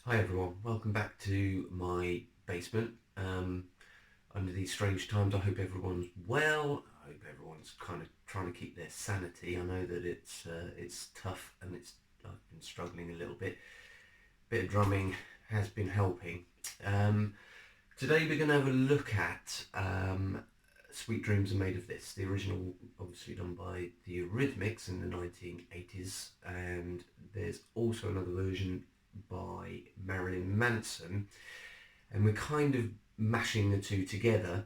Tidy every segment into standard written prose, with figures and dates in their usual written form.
Hi everyone, welcome back to my basement. Under these strange times, I hope everyone's well. I hope everyone's kind of trying to keep their sanity. I know that it's tough and I've been struggling a little bit. Bit of drumming has been helping. Today we're going to have a look at Sweet Dreams Are Made of This. The original, obviously done by the Eurythmics in the 1980s, and there's also another version by Marilyn Manson, and we're kind of mashing the two together,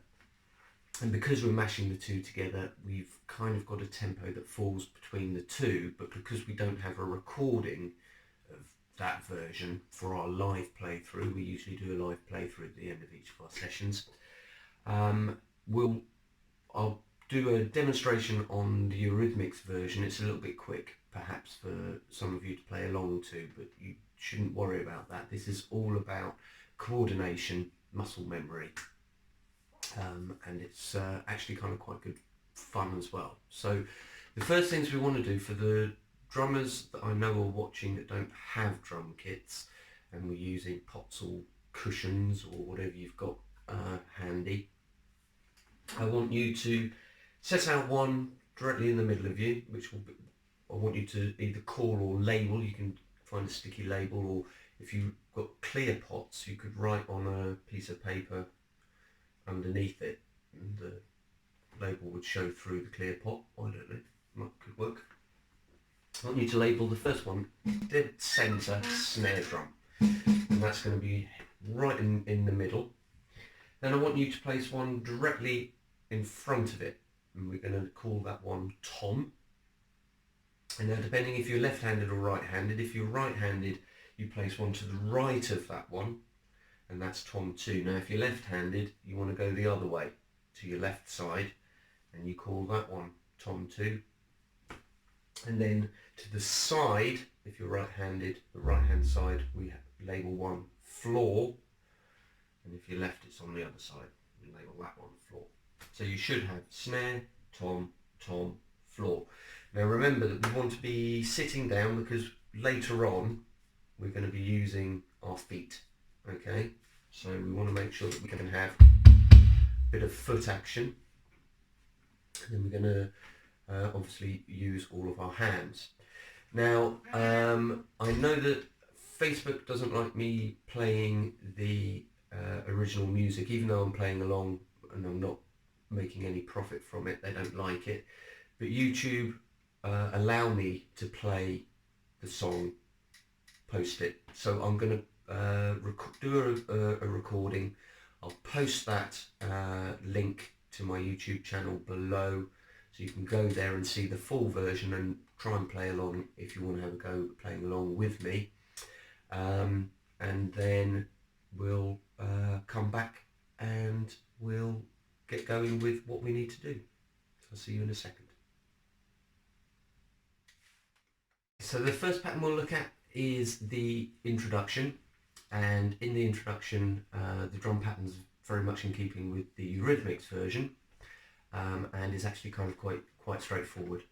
and because we're mashing the two together we've kind of got a tempo that falls between the two, but because we don't have a recording of that version for our live playthrough, we usually do a live playthrough at the end of each of our sessions. I'll do a demonstration on the Eurythmics version. It's a little bit quick perhaps for some of you to play along to, but you shouldn't worry about that. This is all about coordination, muscle memory, and it's actually kind of quite good fun as well. So the first things we want to do for the drummers that I know are watching that don't have drum kits and we're using pots or cushions or whatever you've got handy, I want you to set out one directly in the middle of you, which will be, I want you to either call or label. You can find a sticky label, or if you've got clear pots you could write on a piece of paper underneath it and the label would show through the clear pot. I don't know, could work. I want you to label the first one dead centre snare drum, and that's going to be right in the middle. Then I want you to place one directly in front of it, and we're going to call that one Tom. And now, depending if you're left-handed or right-handed, if you're right-handed you place one to the right of that one, and that's Tom 2. Now if you're left-handed you want to go the other way to your left side, and you call that one Tom 2. And then to the side, if you're right-handed, the right-hand side, we label one floor, and if you're left it's on the other side, we label that one floor. So you should have snare, tom, tom, floor. Now remember that we want to be sitting down because later on we're going to be using our feet, okay? So we want to make sure that we can have a bit of foot action, and then we're going to obviously use all of our hands. Now I know that Facebook doesn't like me playing the original music, even though I'm playing along and I'm not making any profit from it. They don't like it, but YouTube allow me to play the song, post it. So I'm going to do a recording. I'll post that link to my YouTube channel below, so you can go there and see the full version and try and play along if you want to have a go playing along with me. And then we'll come back and we'll get going with what we need to do. I'll see you in a second. So the first pattern we'll look at is the introduction, and in the introduction the drum pattern's very much in keeping with the Eurythmics version, and is actually kind of quite straightforward.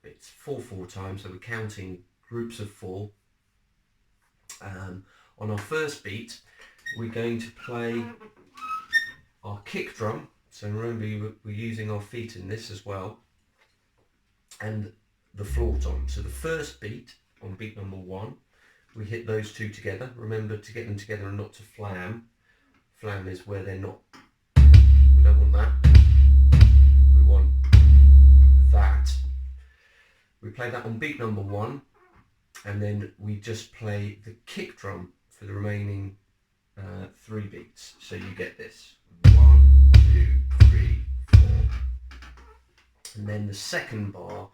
It's 4/4 time, so we're counting groups of 4. On our first beat we're going to play our kick drum, so remember we're using our feet in this as well, and the floor tom. So the first beat, on beat number 1, we hit those two together. Remember to get them together and not to flam. Flam is where they're not. We don't want that. We want that. We play that on beat number 1, and then we just play the kick drum for the remaining 3 beats. So you get this 1, 2, 3, 4, and then the second bar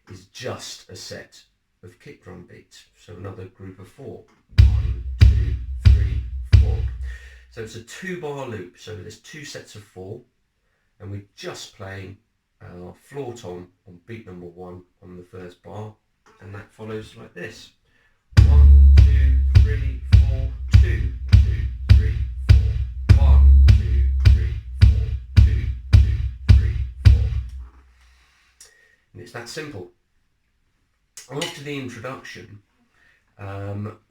is just a set of kick drum beats, so another group of 4. 1, 2, 3, 4. So it's a 2-bar loop, so there's 2 sets of 4, and we're just playing our floor tom on beat number 1 on the first bar, and that follows like this. 1, 2, 3, 4, 2, 2, 3, 4. 1, 2, 3, 4, 2, 2, 3, 4. And it's that simple. After the introduction,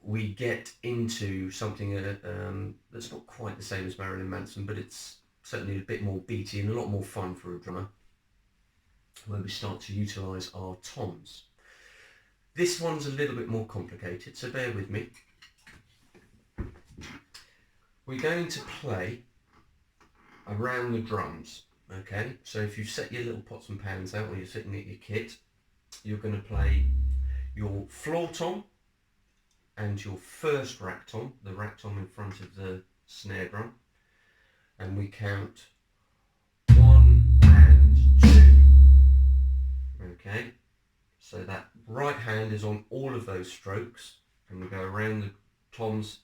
we get into something that's not quite the same as Marilyn Manson, but it's certainly a bit more beaty and a lot more fun for a drummer, where we start to utilise our toms. This one's a little bit more complicated, so bear with me. We're going to play around the drums, okay? So if you set your little pots and pans out, or you're sitting at your kit, you're going to play your floor tom and your first rack tom, the rack tom in front of the snare drum, and we count 1 and 2, okay? So that right hand is on all of those strokes, and we go around the toms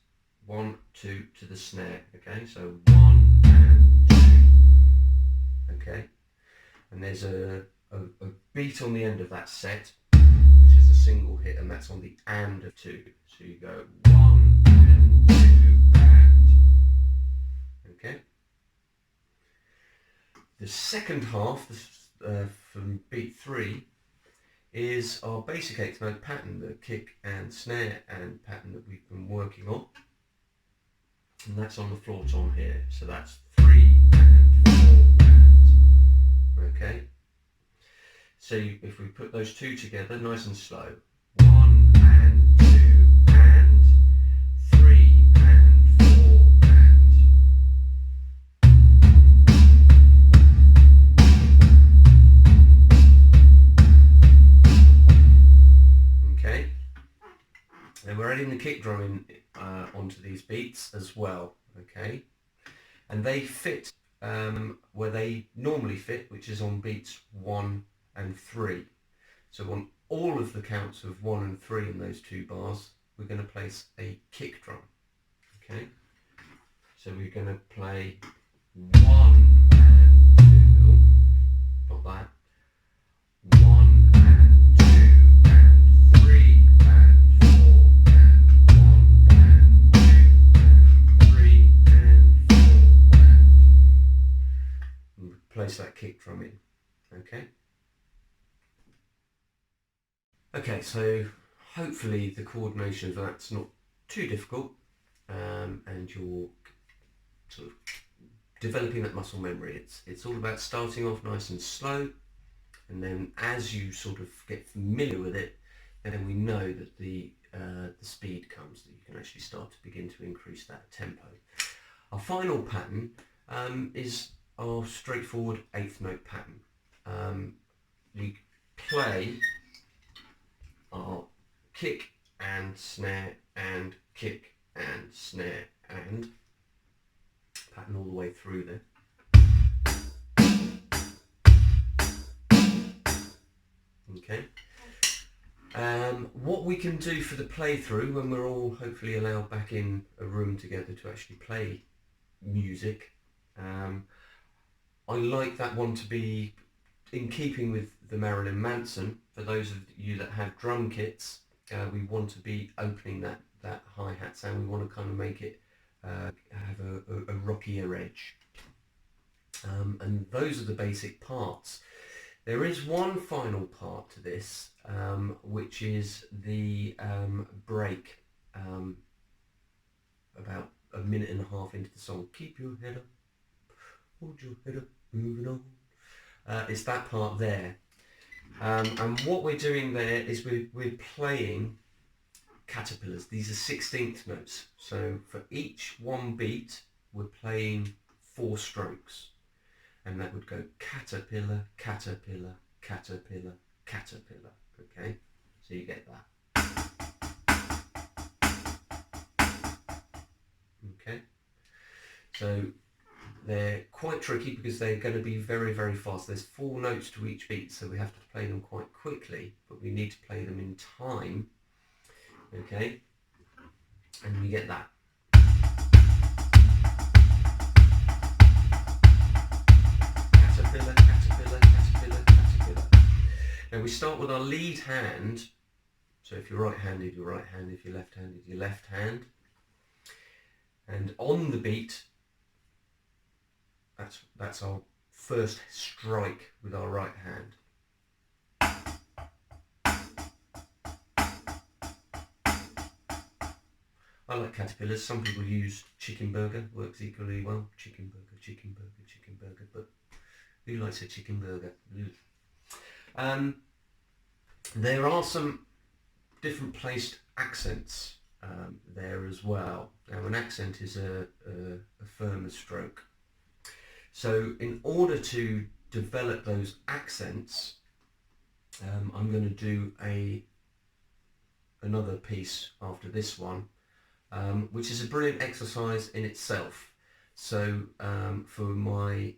1, 2 to the snare, okay? So 1 and 2, okay? And there's a beat on the end of that set, which is a single hit, and that's on the and of 2. So you go 1 and 2 and, okay? The second half from beat 3 is our basic 8th note pattern, the kick and snare and pattern that we've been working on, and that's on the floor tom here. So that's 3 and 4 and, okay? So if we put those two together nice and slow, 1 and 2 and, 3 and 4 and. Okay, and we're adding the kick drum in onto these beats as well, okay? And they fit where they normally fit, which is on beats 1 and 3. So on all of the counts of 1 and 3 in those two bars, we're going to place a kick drum, okay? So we're going to play 1 and 2, not that, 1 and 2 and 3 and 4 and 1 and 2 and 3 and 4 and place that kick drum in, okay? Okay, so hopefully the coordination of that's not too difficult, and you're sort of developing that muscle memory. It's all about starting off nice and slow, and then as you sort of get familiar with it, then we know that the speed comes, that you can actually start to begin to increase that tempo. Our final pattern is our straightforward 8th note pattern. You play our kick and snare and kick and snare and pattern all the way through there. Okay. What we can do for the playthrough when we're all hopefully allowed back in a room together to actually play music, I like that one to be in keeping with the Marilyn Manson. For those of you that have drum kits, we want to be opening that hi-hat sound. We want to kind of make it have a rockier edge. And those are the basic parts. There is one final part to this, which is the break, about a minute and a half into the song. Keep your head up, hold your head up, moving on. It's that part there. And what we're doing there is we're playing caterpillars. These are 16th notes. So for each one beat, we're playing 4 strokes. And that would go caterpillar, caterpillar, caterpillar, caterpillar. Okay? So you get that. Okay? So they're quite tricky because they're going to be very, very fast. There's 4 notes to each beat, so we have to play them quite quickly, but we need to play them in time. Okay? And we get that. Caterpillar, caterpillar, caterpillar, caterpillar. Now we start with our lead hand. So if you're right-handed, your right hand. If you're left-handed, your left hand. And on the beat, that's our first strike with our right hand. like caterpillars. Some people use chicken burger, works equally well. Chicken burger, chicken burger, chicken burger, but who likes a chicken burger? There are some different placed accents there as well. Now, an accent is a firmer stroke. So in order to develop those accents, I'm going to do another piece after this one, which is a brilliant exercise in itself. So for my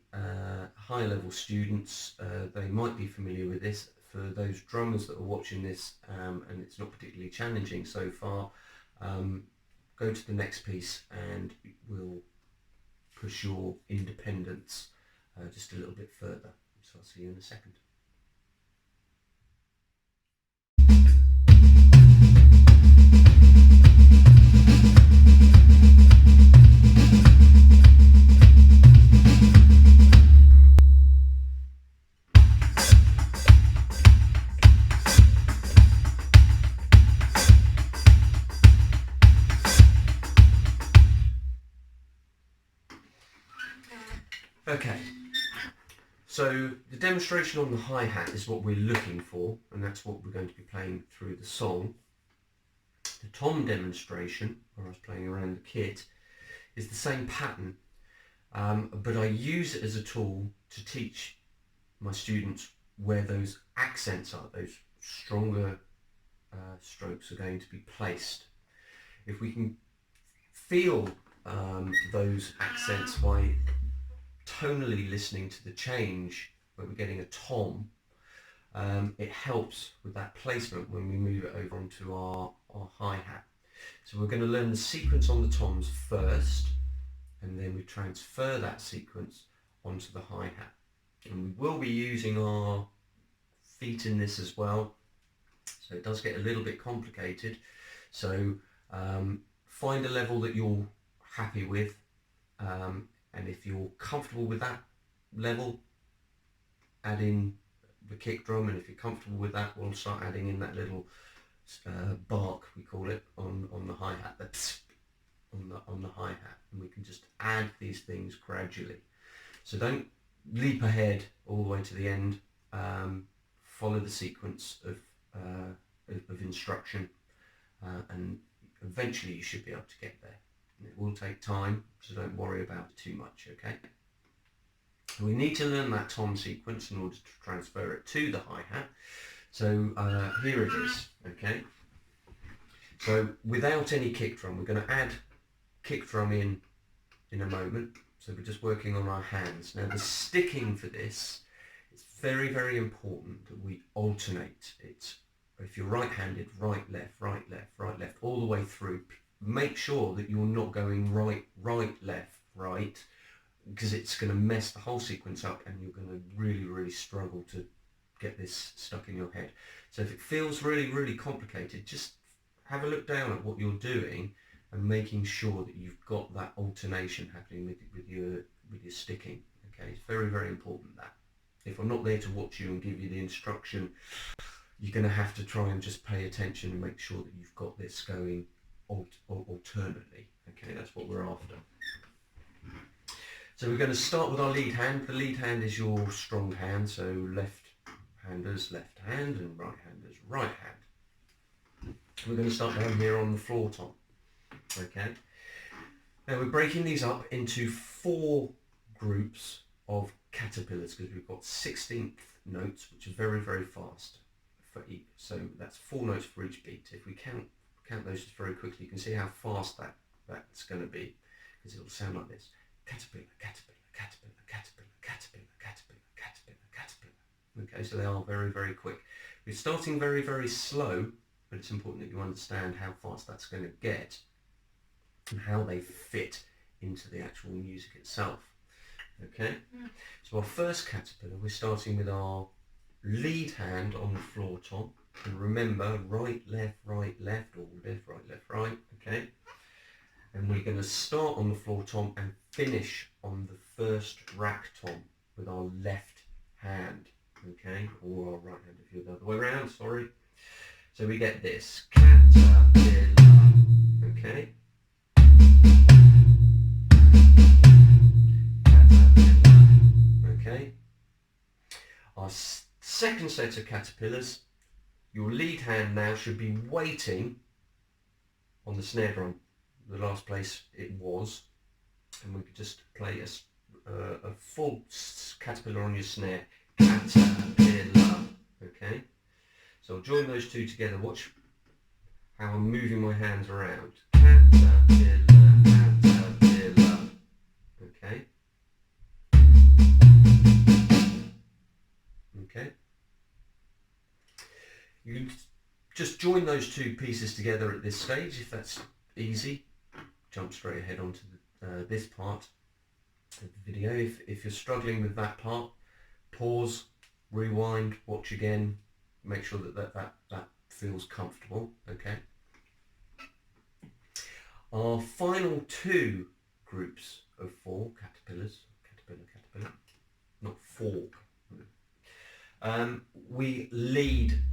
higher level students, they might be familiar with this. For those drummers that are watching this and it's not particularly challenging so far, go to the next piece and we'll push your independence just a little bit further. So I'll see you in a second. Okay, so the demonstration on the hi-hat is what we're looking for, and that's what we're going to be playing through the song. The tom demonstration, where I was playing around the kit, is the same pattern, but I use it as a tool to teach my students where those accents are, those stronger strokes are going to be placed. If we can feel those accents by tonally listening to the change where we're getting a tom, it helps with that placement when we move it over onto our hi-hat. So we're going to learn the sequence on the toms first, and then we transfer that sequence onto the hi-hat. And we will be using our feet in this as well, so it does get a little bit complicated. So find a level that you're happy with, and if you're comfortable with that level, add in the kick drum, and if you're comfortable with that, we'll start adding in that little bark, we call it, on the hi-hat, that's on the hi-hat, and we can just add these things gradually. So don't leap ahead all the way to the end. Follow the sequence of instruction, and eventually you should be able to get there. It will take time, so don't worry about it too much, okay? We need to learn that tom sequence in order to transfer it to the hi-hat. So here it is, okay? So without any kick drum, we're going to add kick drum in a moment. So we're just working on our hands. Now the sticking for this, it's very, very important that we alternate it. If you're right-handed, right, left, right, left, right, left, all the way through. Make sure that you're not going right, right, left, right, because it's going to mess the whole sequence up and you're going to really, really struggle to get this stuck in your head. So if it feels really, really complicated, just have a look down at what you're doing and making sure that you've got that alternation happening with your sticking. Okay, it's very, very important that. If I'm not there to watch you and give you the instruction, you're going to have to try and just pay attention and make sure that you've got this going alternately. Okay, that's what we're after. So we're going to start with our lead hand. The lead hand is your strong hand, so left-handers left hand and right-handers right hand. We're going to start down here on the floor tom. Okay. Now we're breaking these up into 4 groups of caterpillars because we've got 16th notes, which are very, very fast for each. So that's 4 notes for each beat. If we count those just very quickly, you can see how fast that's going to be, because it'll sound like this: caterpillar, caterpillar, caterpillar, caterpillar, caterpillar, caterpillar, caterpillar, caterpillar. Okay, so they are very, very quick. We're starting very, very slow, but it's important that you understand how fast that's going to get and how they fit into the actual music itself. Okay, so our first caterpillar, we're starting with our lead hand on the floor tom. And remember, right, left, or left, right, okay? And we're going to start on the floor tom and finish on the first rack tom with our left hand, okay? Or our right hand if you're the other way around, sorry. So we get this, caterpillar, okay? set of caterpillars. Your lead hand now should be waiting on the snare drum, the last place it was, and we could just play a full caterpillar on your snare. Caterpillar. Okay, so I'll join those two together. Watch how I'm moving my hands around. Caterpillar, caterpillar. Okay. Okay. You can just join those two pieces together at this stage if that's easy. Jump straight ahead onto this part of the video. If you're struggling with that part, pause, rewind, watch again, make sure that feels comfortable. Okay. Our final two groups of four caterpillars, caterpillar, not four. We lead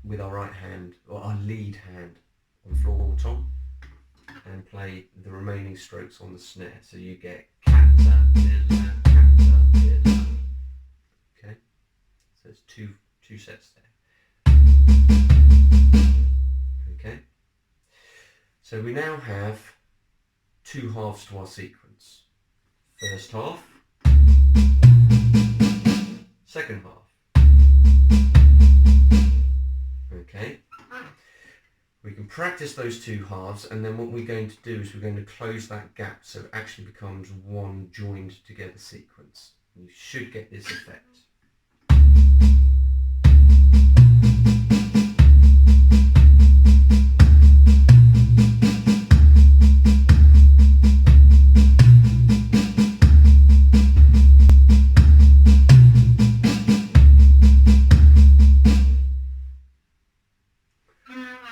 with our right hand, or our lead hand, on the floor or tom, and play the remaining strokes on the snare. So you get caterpillar, caterpillar. Okay, so there's two sets there. Okay, so we now have two halves to our sequence. First half, second half. Okay, we can practice those two halves, and then what we're going to do is we're going to close that gap so it actually becomes one joined together sequence. You should get this effect.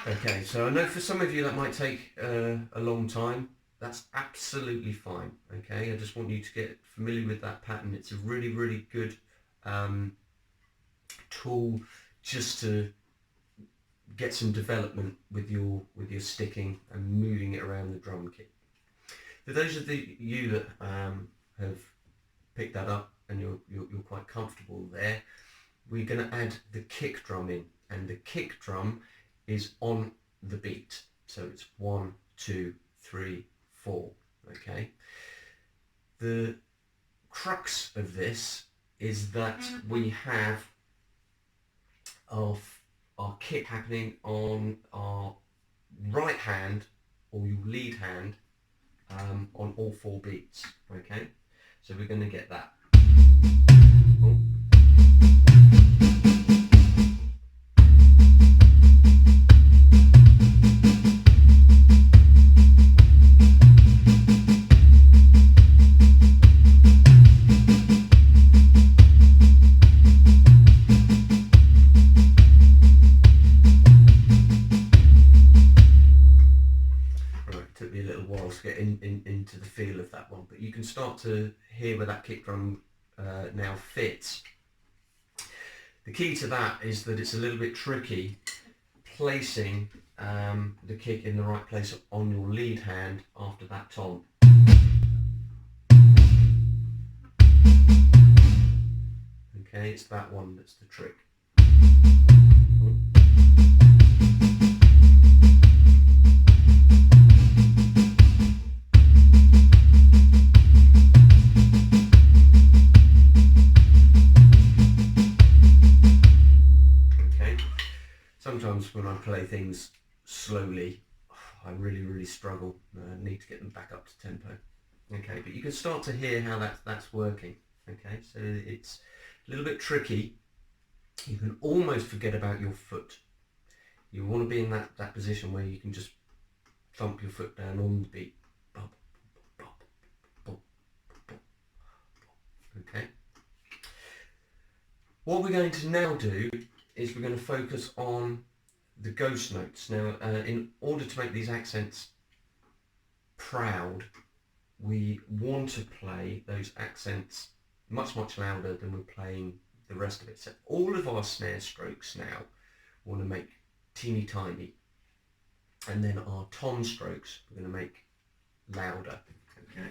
Okay, so I know for some of you that might take a long time. That's absolutely fine. Okay, I just want you to get familiar with that pattern. It's a really, really good tool just to get some development with your sticking and moving it around the drum kit. For those of you that have picked that up and you're quite comfortable there, we're going to add the kick drum in, and the kick drum is on the beat. So it's 1, 2, 3, 4. Okay. The crux of this is that we have our kick happening on our right hand or your lead hand on all 4 beats. Okay. So we're going to get that. Oh. Get into the feel of that one, but you can start to hear where that kick drum now fits. The key to that is that it's a little bit tricky placing the kick in the right place on your lead hand after that tom. Okay, it's that one that's the trick. Sometimes when I play things slowly, I really struggle. I need to get them back up to tempo. Okay, but you can start to hear how that's working. Okay, so it's a little bit tricky. You can almost forget about your foot. You want to be in that position where you can just thump your foot down on the beat. Okay. What we're going to now do is we're going to focus on the ghost notes. Now, in order to make these accents proud, we want to play those accents much louder than we're playing the rest of it. So all of our snare strokes now want to make teeny tiny, and then our tom strokes we're going to make louder. Okay.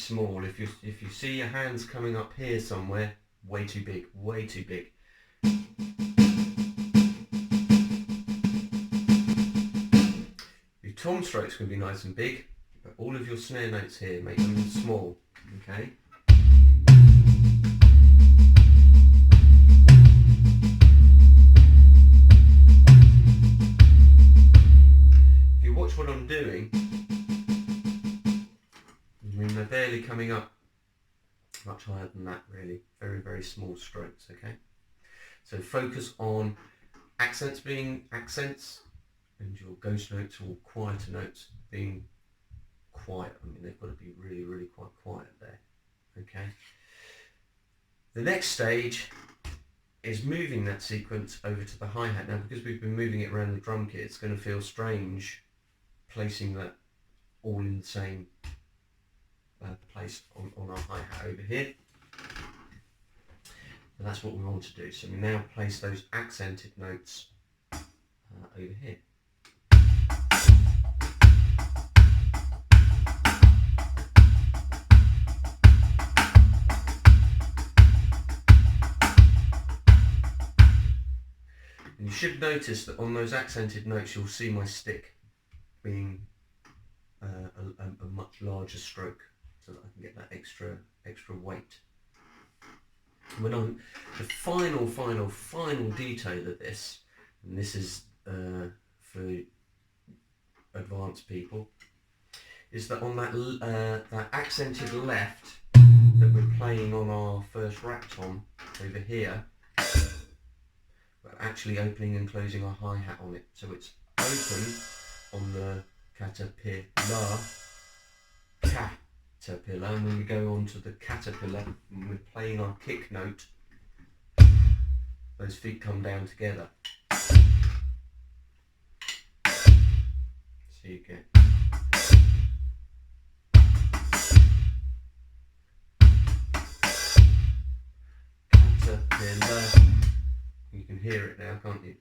small. If you see your hands coming up here somewhere, way too big, way too big. Your tom strokes can be nice and big, but all of your snare notes here, make them small, okay? If you watch what I'm doing, I mean, they're barely coming up much higher than that, really. Very, very small strokes, okay? So focus on accents being accents and your ghost notes or quieter notes being quiet. I mean, they've got to be really, really quite quiet there, okay? The next stage is moving that sequence over to the hi-hat. Now, because we've been moving it around the drum kit, it's going to feel strange placing that all in the same place on our hi-hat over here. And that's what we want to do. So we now place those accented notes over here. And you should notice that on those accented notes you'll see my stick being a much larger stroke, so that I can get that extra weight. When I'm the final detail of this, and this is for advanced people, is that on that accented left that we're playing on our first rack tom over here, we're actually opening and closing our hi-hat on it, so it's open on the caterpillar, and when we go on to the caterpillar and we're playing our kick note, those feet come down together. So you get caterpillar. You can hear it now, can't you?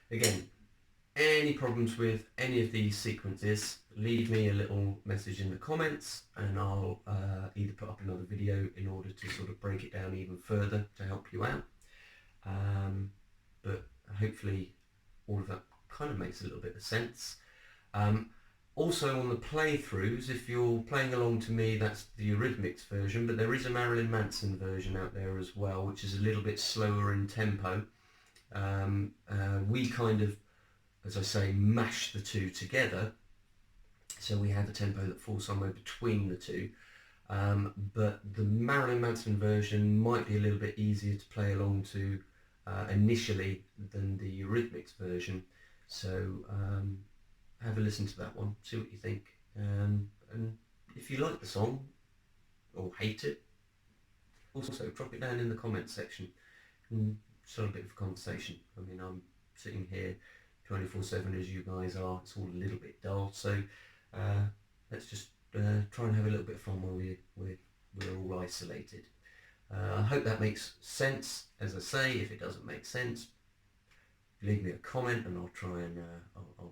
Again, any problems with any of these sequences, leave me a little message in the comments and I'll either put up another video in order to sort of break it down even further to help you out. But hopefully all of that kind of makes a little bit of sense. Also on the playthroughs, if you're playing along to me, that's the Eurythmics version, but there is a Marilyn Manson version out there as well, which is a little bit slower in tempo. We kind of, as I say, mash the two together, so we have a tempo that falls somewhere between the two, but the Marilyn Manson version might be a little bit easier to play along to initially than the Eurythmics version, so have a listen to that one, see what you think, and if you like the song or hate it, also drop it down in the comments section and start a bit of a conversation. I mean, I'm sitting here 24/7 as you guys are, it's all a little bit dull, so let's just try and have a little bit of fun while we're all isolated. I hope that makes sense. As I say, if it doesn't make sense, leave me a comment and I'll try and I'll